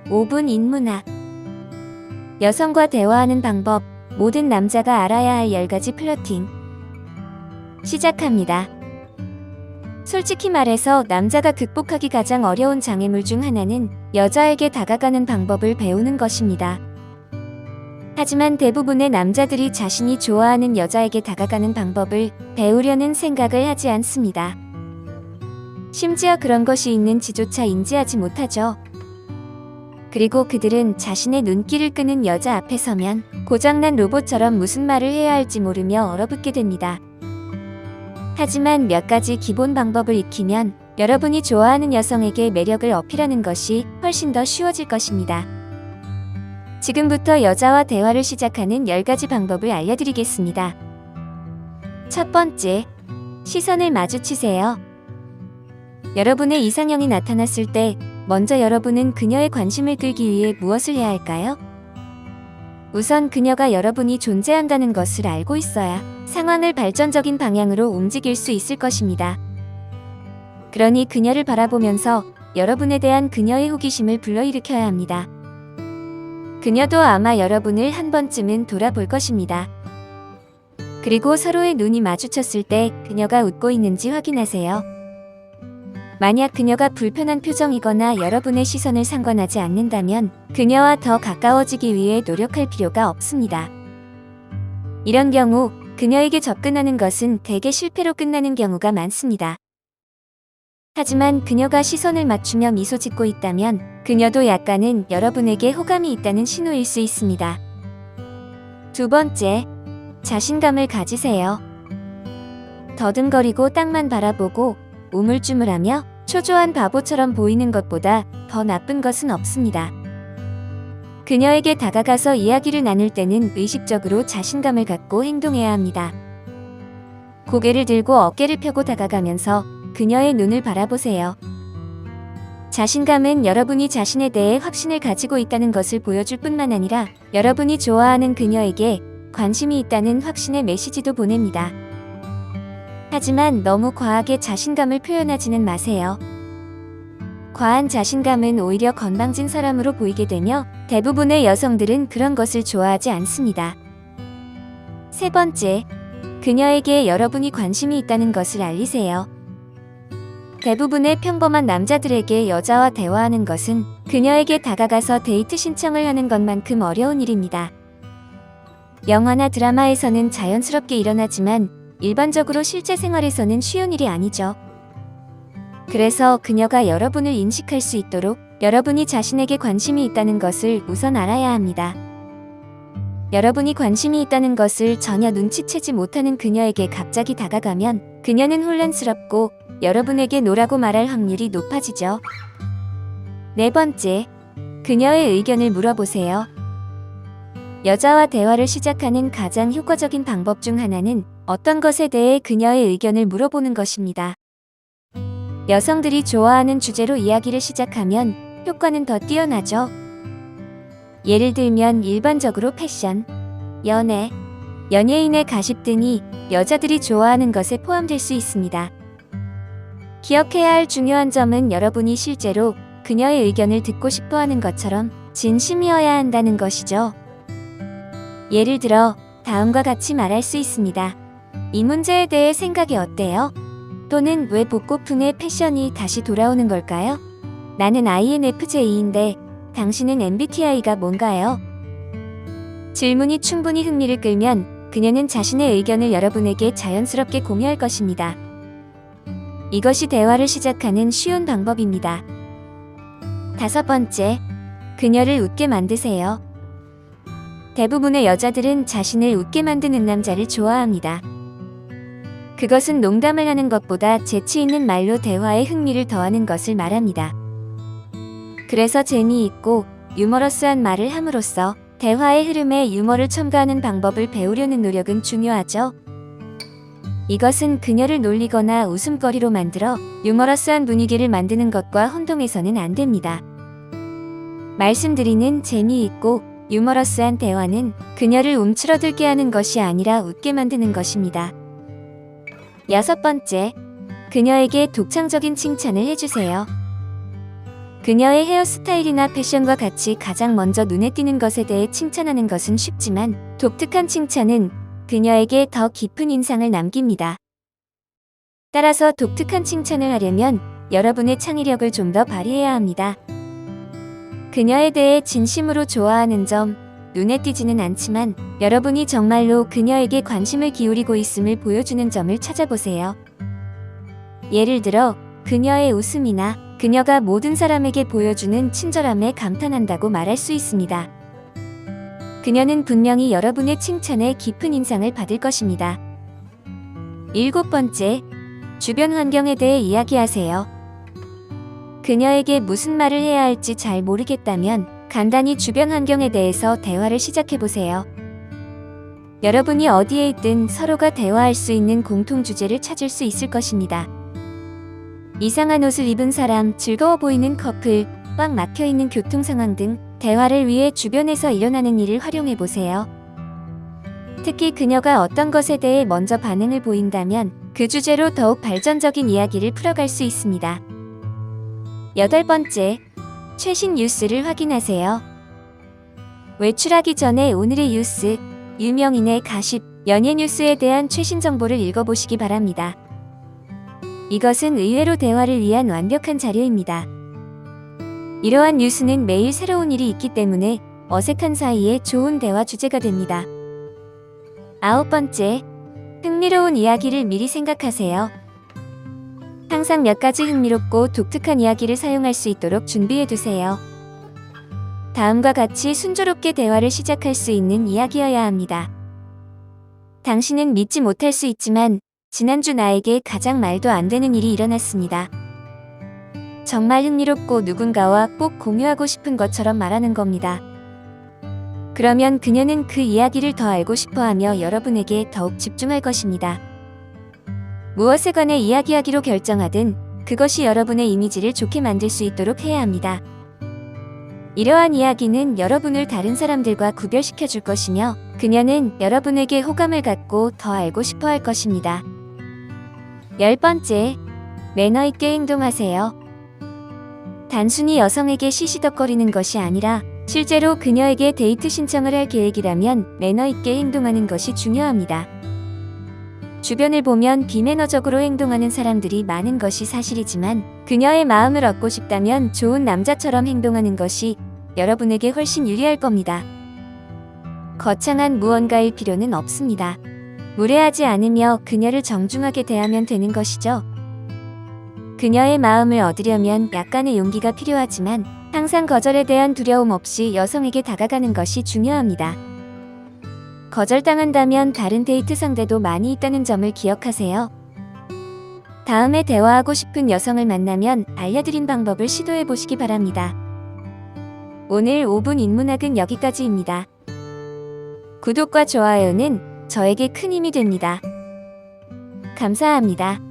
5분 인문학. 여성과 대화하는 방법. 모든 남자가 알아야 할 10가지 플러팅. 시작합니다. 솔직히 말해서 남자가 극복하기 가장 어려운 장애물 중 하나는 여자에게 다가가는 방법을 배우는 것입니다. 하지만 대부분의 남자들이 자신이 좋아하는 여자에게 다가가는 방법을 배우려는 생각을 하지 않습니다. 심지어 그런 것이 있는지조차 인지하지 못하죠. 그리고 그들은 자신의 눈길을 끄는 여자 앞에 서면 고장난 로봇처럼 무슨 말을 해야 할지 모르며 얼어붙게 됩니다. 하지만 몇 가지 기본 방법을 익히면 여러분이 좋아하는 여성에게 매력을 어필하는 것이 훨씬 더 쉬워질 것입니다. 지금부터 여자와 대화를 시작하는 10가지 방법을 알려드리겠습니다. 첫 번째, 시선을 마주치세요. 여러분의 이상형이 나타났을 때 먼저 여러분은 그녀의 관심을 끌기 위해 무엇을 해야 할까요? 우선 그녀가 여러분이 존재한다는 것을 알고 있어야 상황을 발전적인 방향으로 움직일 수 있을 것입니다. 그러니 그녀를 바라보면서 여러분에 대한 그녀의 호기심을 불러일으켜야 합니다. 그녀도 아마 여러분을 한 번쯤은 돌아볼 것입니다. 그리고 서로의 눈이 마주쳤을 때 그녀가 웃고 있는지 확인하세요. 만약 그녀가 불편한 표정이거나 여러분의 시선을 상관하지 않는다면 그녀와 더 가까워지기 위해 노력할 필요가 없습니다. 이런 경우 그녀에게 접근하는 것은 대개 실패로 끝나는 경우가 많습니다. 하지만 그녀가 시선을 맞추며 미소 짓고 있다면 그녀도 약간은 여러분에게 호감이 있다는 신호일 수 있습니다. 두 번째, 자신감을 가지세요. 더듬거리고 땅만 바라보고 우물쭈물하며 초조한 바보처럼 보이는 것보다 더 나쁜 것은 없습니다. 그녀에게 다가가서 이야기를 나눌 때는 의식적으로 자신감을 갖고 행동해야 합니다. 고개를 들고 어깨를 펴고 다가가면서 그녀의 눈을 바라보세요. 자신감은 여러분이 자신에 대해 확신을 가지고 있다는 것을 보여줄 뿐만 아니라 여러분이 좋아하는 그녀에게 관심이 있다는 확신의 메시지도 보냅니다. 하지만 너무 과하게 자신감을 표현하지는 마세요. 과한 자신감은 오히려 건방진 사람으로 보이게 되며 대부분의 여성들은 그런 것을 좋아하지 않습니다. 세 번째, 그녀에게 여러분이 관심이 있다는 것을 알리세요. 대부분의 평범한 남자들에게 여자와 대화하는 것은 그녀에게 다가가서 데이트 신청을 하는 것만큼 어려운 일입니다. 영화나 드라마에서는 자연스럽게 일어나지만 일반적으로 실제 생활에서는 쉬운 일이 아니죠. 그래서 그녀가 여러분을 인식할 수 있도록 여러분이 자신에게 관심이 있다는 것을 우선 알아야 합니다. 여러분이 관심이 있다는 것을 전혀 눈치채지 못하는 그녀에게 갑자기 다가가면 그녀는 혼란스럽고 여러분에게 노라고 말할 확률이 높아지죠. 네 번째, 그녀의 의견을 물어보세요. 여자와 대화를 시작하는 가장 효과적인 방법 중 하나는 어떤 것에 대해 그녀의 의견을 물어보는 것입니다. 여성들이 좋아하는 주제로 이야기를 시작하면 효과는 더 뛰어나죠. 예를 들면 일반적으로 패션, 연애, 연예인의 가십 등이 여자들이 좋아하는 것에 포함될 수 있습니다. 기억해야 할 중요한 점은 여러분이 실제로 그녀의 의견을 듣고 싶어 하는 것처럼 진심이어야 한다는 것이죠. 예를 들어 다음과 같이 말할 수 있습니다. 이 문제에 대해 생각이 어때요? 또는 왜 복고풍의 패션이 다시 돌아오는 걸까요? 나는 INFJ인데 당신은 MBTI가 뭔가요? 질문이 충분히 흥미를 끌면 그녀는 자신의 의견을 여러분에게 자연스럽게 공유할 것입니다. 이것이 대화를 시작하는 쉬운 방법입니다. 다섯 번째, 그녀를 웃게 만드세요. 대부분의 여자들은 자신을 웃게 만드는 남자를 좋아합니다. 그것은 농담을 하는 것보다 재치 있는 말로 대화에 흥미를 더하는 것을 말합니다. 그래서 재미있고 유머러스한 말을 함으로써 대화의 흐름에 유머를 첨가하는 방법을 배우려는 노력은 중요하죠. 이것은 그녀를 놀리거나 웃음거리로 만들어 유머러스한 분위기를 만드는 것과 혼동해서는 안 됩니다. 말씀드리는 재미있고 유머러스한 대화는 그녀를 움츠러들게 하는 것이 아니라 웃게 만드는 것입니다. 여섯 번째, 그녀에게 독창적인 칭찬을 해주세요. 그녀의 헤어스타일이나 패션과 같이 가장 먼저 눈에 띄는 것에 대해 칭찬하는 것은 쉽지만 독특한 칭찬은 그녀에게 더 깊은 인상을 남깁니다. 따라서 독특한 칭찬을 하려면 여러분의 창의력을 좀 더 발휘해야 합니다. 그녀에 대해 진심으로 좋아하는 점, 눈에 띄지는 않지만 여러분이 정말로 그녀에게 관심을 기울이고 있음을 보여주는 점을 찾아보세요. 예를 들어 그녀의 웃음이나 그녀가 모든 사람에게 보여주는 친절함에 감탄한다고 말할 수 있습니다. 그녀는 분명히 여러분의 칭찬에 깊은 인상을 받을 것입니다. 7번째, 주변 환경에 대해 이야기하세요. 그녀에게 무슨 말을 해야 할지 잘 모르겠다면 간단히 주변 환경에 대해서 대화를 시작해보세요. 여러분이 어디에 있든 서로가 대화할 수 있는 공통 주제를 찾을 수 있을 것입니다. 이상한 옷을 입은 사람, 즐거워 보이는 커플, 꽉 막혀있는 교통 상황 등 대화를 위해 주변에서 일어나는 일을 활용해보세요. 특히 그녀가 어떤 것에 대해 먼저 반응을 보인다면 그 주제로 더욱 발전적인 이야기를 풀어갈 수 있습니다. 8번째, 최신 뉴스를 확인하세요. 외출하기 전에 오늘의 뉴스, 유명인의 가십, 연예 뉴스에 대한 최신 정보를 읽어보시기 바랍니다. 이것은 의외로 대화를 위한 완벽한 자료입니다. 이러한 뉴스는 매일 새로운 일이 있기 때문에 어색한 사이에 좋은 대화 주제가 됩니다. 9번째, 흥미로운 이야기를 미리 생각하세요. 항상 몇 가지 흥미롭고 독특한 이야기를 사용할 수 있도록 준비해두세요. 다음과 같이 순조롭게 대화를 시작할 수 있는 이야기여야 합니다. 당신은 믿지 못할 수 있지만 지난주 나에게 가장 말도 안 되는 일이 일어났습니다. 정말 흥미롭고 누군가와 꼭 공유하고 싶은 것처럼 말하는 겁니다. 그러면 그녀는 그 이야기를 더 알고 싶어하며 여러분에게 더욱 집중할 것입니다. 무엇에 관해 이야기하기로 결정하든 그것이 여러분의 이미지를 좋게 만들 수 있도록 해야 합니다. 이러한 이야기는 여러분을 다른 사람들과 구별시켜 줄 것이며 그녀는 여러분에게 호감을 갖고 더 알고 싶어 할 것입니다. 10번째, 매너 있게 행동하세요. 단순히 여성에게 시시덕거리는 것이 아니라 실제로 그녀에게 데이트 신청을 할 계획이라면 매너 있게 행동하는 것이 중요합니다. 주변을 보면 비매너적으로 행동하는 사람들이 많은 것이 사실이지만 그녀의 마음을 얻고 싶다면 좋은 남자처럼 행동하는 것이 여러분에게 훨씬 유리할 겁니다. 거창한 무언가일 필요는 없습니다. 무례하지 않으며 그녀를 정중하게 대하면 되는 것이죠. 그녀의 마음을 얻으려면 약간의 용기가 필요하지만 항상 거절에 대한 두려움 없이 여성에게 다가가는 것이 중요합니다. 거절당한다면 다른 데이트 상대도 많이 있다는 점을 기억하세요. 다음에 대화하고 싶은 여성을 만나면 알려드린 방법을 시도해 보시기 바랍니다. 오늘 5분 인문학은 여기까지입니다. 구독과 좋아요는 저에게 큰 힘이 됩니다. 감사합니다.